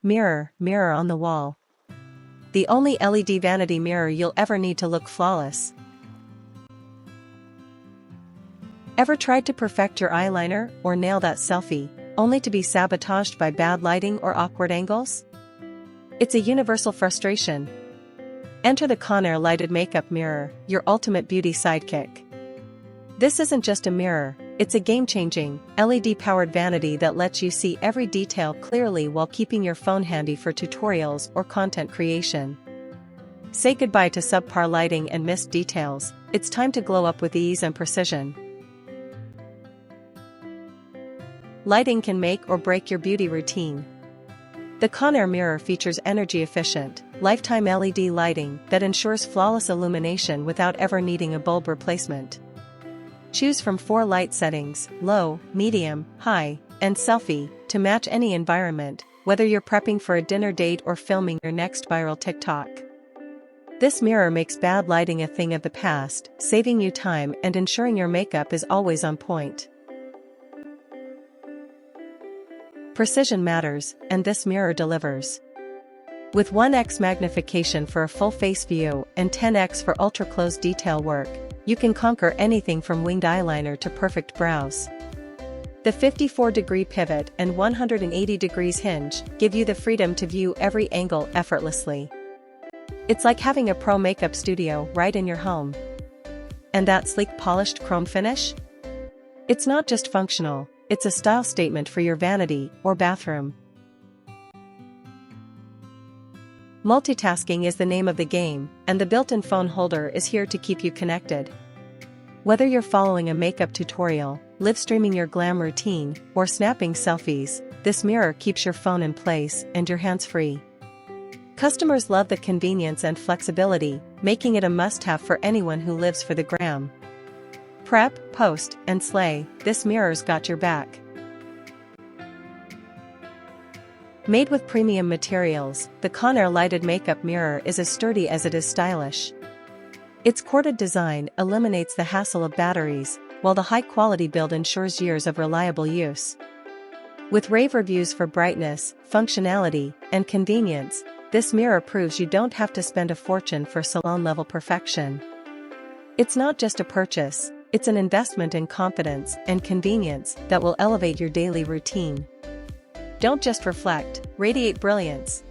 Mirror, mirror on the wall. The only LED vanity mirror you'll ever need to look flawless. Ever tried to perfect your eyeliner or nail that selfie, only to be sabotaged by bad lighting or awkward angles? It's a universal frustration. Enter the Conair Lighted Makeup Mirror, your ultimate beauty sidekick. This isn't just a mirror, it's a game-changing, LED-powered vanity that lets you see every detail clearly while keeping your phone handy for tutorials or content creation. Say goodbye to subpar lighting and missed details. It's time to glow up with ease and precision. Lighting can make or break your beauty routine. The Conair mirror features energy-efficient, lifetime LED lighting that ensures flawless illumination without ever needing a bulb replacement. Choose from 4 light settings: low, medium, high, and selfie, to match any environment, whether you're prepping for a dinner date or filming your next viral TikTok. This mirror makes bad lighting a thing of the past, saving you time and ensuring your makeup is always on point. Precision matters, and this mirror delivers. With 1x magnification for a full face view and 10x for ultra-close detail work, you can conquer anything from winged eyeliner to perfect brows. The 54-degree pivot and 180 degrees hinge give you the freedom to view every angle effortlessly. It's like having a pro makeup studio right in your home. And that sleek polished chrome finish? It's not just functional, it's a style statement for your vanity or bathroom. Multitasking is the name of the game, and the built-in phone holder is here to keep you connected. Whether you're following a makeup tutorial, live streaming your glam routine, or snapping selfies, this mirror keeps your phone in place and your hands free. Customers love the convenience and flexibility, making it a must-have for anyone who lives for the gram. Prep, post, and slay, this mirror's got your back. Made with premium materials, the Conair Lighted Makeup Mirror is as sturdy as it is stylish. Its corded design eliminates the hassle of batteries, while the high-quality build ensures years of reliable use. With rave reviews for brightness, functionality, and convenience, this mirror proves you don't have to spend a fortune for salon-level perfection. It's not just a purchase, it's an investment in confidence and convenience that will elevate your daily routine. Don't just reflect, radiate brilliance.